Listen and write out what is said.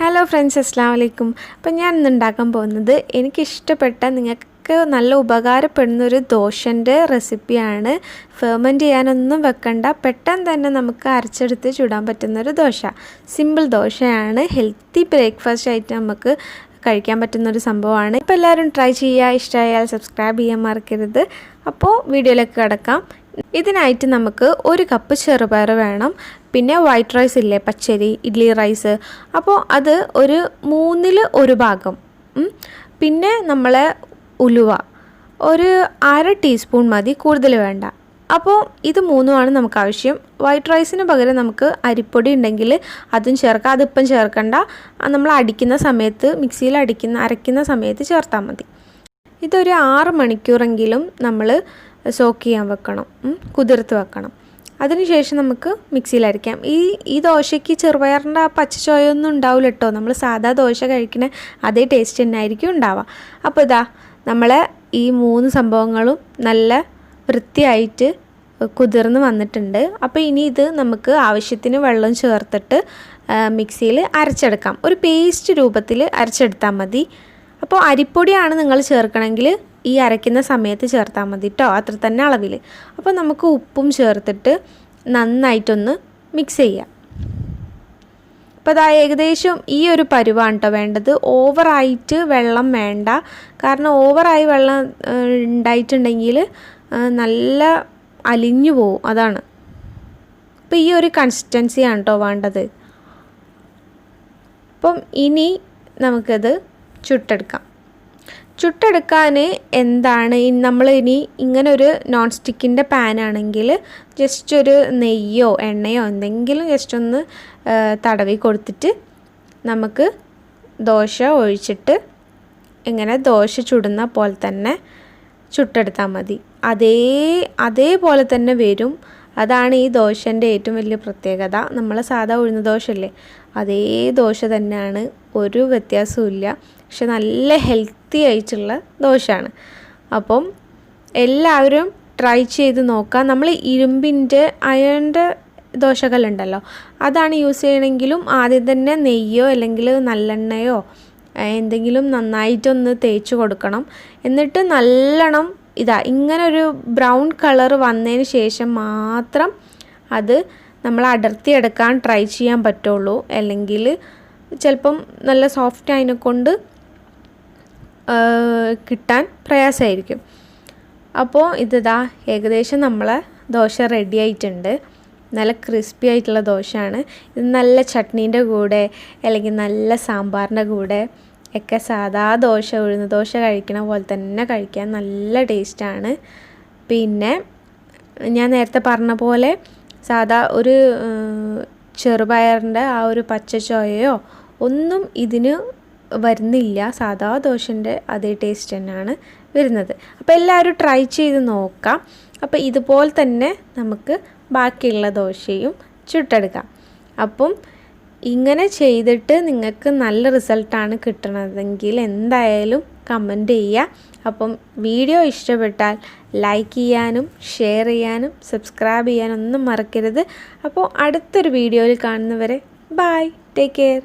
Hello friends, അസ്സലാമു അലൈക്കും. അപ്പം ഞാൻ ഇന്ന് ഉണ്ടാക്കാൻ പോകുന്നത് എനിക്കിഷ്ടപ്പെട്ട നിങ്ങൾക്ക് നല്ല ഉപകാരപ്പെടുന്നൊരു ദോശൻ്റെ റെസിപ്പിയാണ്. ഫെർമെൻറ്റ് ചെയ്യാനൊന്നും വെക്കണ്ട, പെട്ടെന്ന് തന്നെ നമുക്ക് അരച്ചെടുത്ത് ചുടാൻ പറ്റുന്നൊരു ദോശ. സിമ്പിൾ ദോശയാണ്, ഹെൽത്തി ബ്രേക്ക്ഫാസ്റ്റ് ആയിട്ട് നമുക്ക് കഴിക്കാൻ പറ്റുന്നൊരു സംഭവമാണ്. ഇപ്പോൾ എല്ലാവരും ട്രൈ ചെയ്യുക. ഇഷ്ടമായാൽ സബ്സ്ക്രൈബ് ചെയ്യാൻ മറക്കരുത്. അപ്പോൾ വീഡിയോയിലേക്ക് കിടക്കാം. ഇതിനായിട്ട് നമുക്ക് 1 കപ്പ് ചെറുപയർ വേണം. പിന്നെ വൈറ്റ് റൈസ് ഇല്ലേ, പച്ചരി, ഇഡ്ലി റൈസ്, അപ്പോൾ അത് ഒരു 1/3 ഭാഗം. പിന്നെ നമ്മളെ ഉലുവ ഒരു 1/2 ടീസ്പൂൺ മതി, കൂടുതൽ വേണ്ട. അപ്പോൾ ഇത് 3ആണ് നമുക്ക് ആവശ്യം. വൈറ്റ് റൈസിന് പകരം നമുക്ക് അരിപ്പൊടി ഉണ്ടെങ്കിൽ അതും ചേർക്കാം. അതിപ്പം ചേർക്കണ്ട, നമ്മൾ അടിക്കുന്ന സമയത്ത് മിക്സിയിൽ അരയ്ക്കുന്ന സമയത്ത് ചേർത്താൽ മതി. ഇതൊരു 6 മണിക്കൂറെങ്കിലും നമ്മൾ സോക്ക് ചെയ്യാൻ വെക്കണം, കുതിർത്ത് വെക്കണം. അതിനുശേഷം നമുക്ക് മിക്സിയിൽ അരയ്ക്കാം. ഈ ദോശയ്ക്ക് ചെറുപയറിൻ്റെ ആ പച്ച ചോയൊന്നും ഉണ്ടാവില്ല കേട്ടോ. നമ്മൾ സാധാ ദോശ കഴിക്കുന്ന അതേ ടേസ്റ്റ് തന്നെ ആയിരിക്കും ഉണ്ടാവുക. അപ്പോൾ ഇതാ നമ്മളെ ഈ 3 സംഭവങ്ങളും നല്ല വൃത്തിയായിട്ട് കുതിർന്ന് വന്നിട്ടുണ്ട്. അപ്പോൾ ഇനി ഇത് നമുക്ക് ആവശ്യത്തിന് വെള്ളം ചേർത്തിട്ട് മിക്സിയിൽ അരച്ചെടുക്കാം. ഒരു പേസ്റ്റ് രൂപത്തിൽ അരച്ചെടുത്താൽ മതി. അപ്പോൾ അരിപ്പൊടിയാണ് നിങ്ങൾ ചേർക്കണമെങ്കിൽ ഈ അരയ്ക്കുന്ന സമയത്ത് ചേർത്താൽ മതി കേട്ടോ, അത്ര തന്നെ അളവിൽ. അപ്പോൾ നമുക്ക് ഉപ്പും ചേർത്തിട്ട് നന്നായിട്ടൊന്ന് മിക്സ് ചെയ്യാം. അപ്പോൾ അതാ ഏകദേശം ഈ ഒരു പരുവാണ് കേട്ടോ വേണ്ടത്. ഓവറായിട്ട് വെള്ളം വേണ്ട, കാരണം ഓവറായി വെള്ളം ഉണ്ടായിട്ടുണ്ടെങ്കിൽ നല്ല അലിഞ്ഞു പോവും, അതാണ്. അപ്പോൾ ഈ ഒരു കൺസിസ്റ്റൻസിയാണ് കേട്ടോ വേണ്ടത്. അപ്പം ഇനി നമുക്കത് ചുട്ടെടുക്കാൻ എന്താണ് നമ്മൾ ഇനി ഇങ്ങനെ ഒരു നോൺ സ്റ്റിക്കിൻ്റെ പാനാണെങ്കിൽ ജസ്റ്റ് ഒരു നെയ്യോ എണ്ണയോ എന്തെങ്കിലും ജസ്റ്റ് ഒന്ന് തടവി കൊടുത്തിട്ട് നമുക്ക് ദോശ ഒഴിച്ചിട്ട് ഇങ്ങനെ ദോശ ചുടുന്ന പോലെ തന്നെ ചുട്ടെടുത്താൽ മതി. അതേപോലെ തന്നെ വരും. അതാണ് ഈ ദോശൻ്റെ ഏറ്റവും വലിയ പ്രത്യേകത. നമ്മൾ സാധാ ഉഴുന്ന ദോശയല്ലേ, അതേ ദോശ തന്നെയാണ്, ഒരു വ്യത്യാസവും. പക്ഷെ നല്ല ഹെൽത്തി ആയിട്ടുള്ള ദോശയാണ്. അപ്പം എല്ലാവരും ട്രൈ ചെയ്ത് നോക്കാം. നമ്മൾ ഇരുമ്പിൻ്റെ അയണിൻ്റെ ദോശകല്ലുണ്ടല്ലോ, അതാണ് യൂസ് ചെയ്യണമെങ്കിലും ആദ്യം തന്നെ നെയ്യോ അല്ലെങ്കിൽ നല്ലെണ്ണയോ എന്തെങ്കിലും നന്നായിട്ടൊന്ന് തേച്ച് കൊടുക്കണം. എന്നിട്ട് നല്ലോണം ഇങ്ങനൊരു ബ്രൗൺ കളർ വന്നതിന് ശേഷം മാത്രം അത് നമ്മൾ അടർത്തിയെടുക്കാൻ ട്രൈ ചെയ്യാൻ പറ്റുള്ളൂ. അല്ലെങ്കിൽ ചിലപ്പം നല്ല സോഫ്റ്റ് അതിനെ കൊണ്ട് കിട്ടാൻ പ്രയാസമായിരിക്കും. അപ്പോൾ ഏകദേശം നമ്മളെ ദോശ റെഡി ആയിട്ടുണ്ട്. നല്ല ക്രിസ്പി ആയിട്ടുള്ള ദോശയാണ്. ഇത് നല്ല ചട്നീൻ്റെ കൂടെ അല്ലെങ്കിൽ നല്ല സാമ്പാറിൻ്റെ കൂടെ ഒക്കെ സാധാ ദോശ, ഉഴുന്ന ദോശ കഴിക്കണ പോലെ തന്നെ കഴിക്കാൻ നല്ല ടേസ്റ്റാണ്. പിന്നെ ഞാൻ നേരത്തെ പറഞ്ഞ പോലെ സാധാ ഒരു ചെറുപയറിൻ്റെ ആ ഒരു പച്ച ചോയയോ ഒന്നും ഇതിന് വരുന്നില്ല. സാധാ ദോശൻ്റെ അതേ ടേസ്റ്റ് തന്നെയാണ് വരുന്നത്. അപ്പോൾ എല്ലാവരും ട്രൈ ചെയ്ത് നോക്കാം. അപ്പോൾ ഇതുപോലെ തന്നെ നമുക്ക് ബാക്കിയുള്ള ദോശയും ചുട്ടെടുക്കാം. അപ്പം ഇങ്ങനെ ചെയ്തിട്ട് നിങ്ങൾക്ക് നല്ല റിസൾട്ടാണ് കിട്ടണതെങ്കിൽ എന്തായാലും കമൻറ്റ് ചെയ്യുക. അപ്പം വീഡിയോ ഇഷ്ടപ്പെട്ടാൽ ലൈക്ക് ചെയ്യാനും ഷെയർ ചെയ്യാനും സബ്സ്ക്രൈബ് ചെയ്യാനൊന്നും മറക്കരുത്. അപ്പോൾ അടുത്തൊരു വീഡിയോയിൽ കാണുന്നവരെ ബൈ, ടേക്ക് കെയർ.